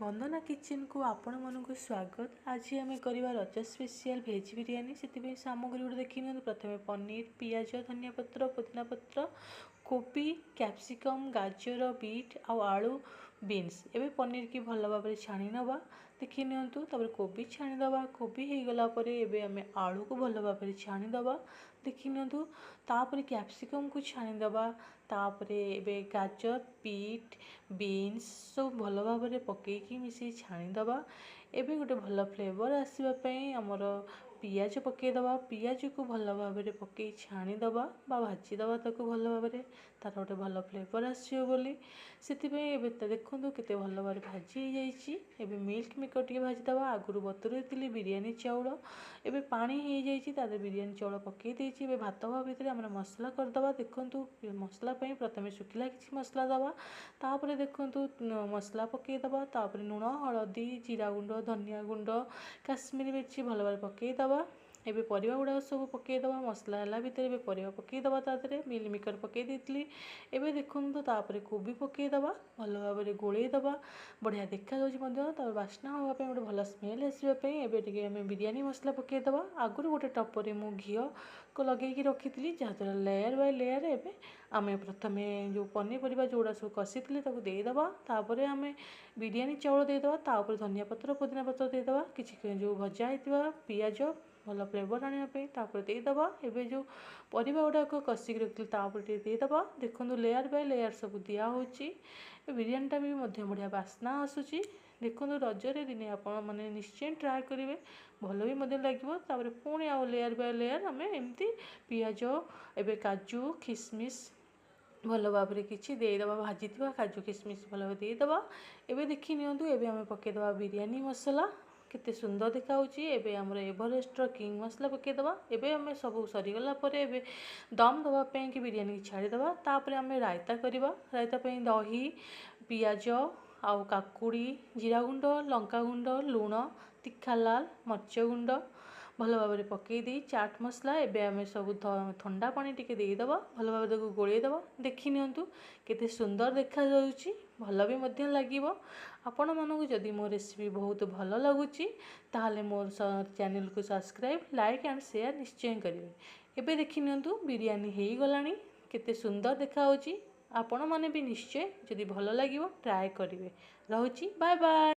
वंदना kitchen को आपण मन को स्वागत। आज आम करवा रज स्पेशल भेज बिरियानी। से सामग्री गुड़ देखिए। प्रथम पनीर, पियाज, धनिया पत्र, पुदीना पत्र, कोबी, कैप्सिकम, गाजर, बीट आलू, बीन्स। एवं पनीर की भल भाव छाणी नवा देखी नि। कोबी छाणीदे। कोबी हो गलापर आम आलू को भल भाव छाणीदे देखी नि। कैप्सिकम को छाणीदे। तापर गाजर, बीट, बीन्स सब भल भाव पकईकि मिसे छाणीदे। एवं गोटे भल फ्लेवर आसवाई आमर पियाज पकईदे। पियाज को भल भाव पकई छाणीदे भाजीदे ताको भल भाव तार गोटे भल फ्लेवर आसोली से देखो केते भल भाव भाजी हो। मिल्क मेकर टे भाजीदे। आगुरी बतुरे थी बिरियानी चाउल एवं पानी हो जाए बिरियानी चाउल पकई भात हवा भितर आम मसला करदे। देखो मसला प्रथम शुखिला किसी मसला दवा तापर देखो मसला पकईदे। तापर लुण, हलदी, जीरा गुंड, धनिया गुंड, काश्मीरी मिर्ची भल भाव पकईदे। एबे परिवा गुड़ा सब पकईदे। मसला है भितर एबे परिवा पकईदे। तादरे मिल मेकर पकई देती। एबे देखो तापर कोबी पकईदे भल भाव गोलईदे। बढ़िया देखा बास्ना हाँपी गोटे भल स्मेल आसवाई एबे आम बिरियानी मसला पकईदे। आगुरी गोटे टपर मु घी को लगे रखी जहाँद्वारा लेयर बाय लेयर एबे आम प्रथम जो पनीपरिया जोड़ा सब कषी देदेबा। तापर आम बिरियानी चाउल देदेबा। तापर धनिया पत्र, पुदीना पत्र देदेबा। किसी जो भजा होता पियाज भल फ्लेवर आने तापर देदेबा। एबे जो परिवा गुड़ाक कषिक रखी तापर देदेबा। देखो लेयर बाय लेयर सब दिया होची। बिरियानीटा भी बढ़िया बास्ना आसूची। देखो रजरे दिने आपण मैंने निश्चय ट्राए करेंगे भल भी लगे। तापर पुणी आउ लेयर बाय लेयर आम एमती पियाज एवं काजू किशमिश भल भाव किसी देदेबा। भाजी काजू किशमिश भल भाव देदेबा। एबे देखी नियंतु एबे आम पकईदे बिरियानी मसला केते सुंदर देखा एबे आमर एवरेस्ट किंग मसला पकईदे। एबे आम सब सरीगला एबे दम दवाई कि बिरियानी की छाड़ीदे। तापर आम रायता करवा। रायता दही, पियाज आउ काकुड़ी, जीरा गुंड, लंका गुंड, लुण, तीखा लाल मर्च गुंड भल भाव पकईदे चाट मसला एबे आम सब ठंडा पानी टिके देदेबा। भल भाव गोलईदे देखी नियंतु केते सुंदर देखा जाउची। भल भी लगे। आपण मानू जदि मो रेसिपी बहुत भल लगुच ताहले मोर चैनल को सब्सक्राइब, लाइक एंड शेयर निश्चय करेंगे। एबे देखी नियंतु बिरियानी हो गलानी केते सुंदर देखा आपण माने भी निश्चय जदि भल लगे ट्राए करेंगे। रहुची बाय बाय।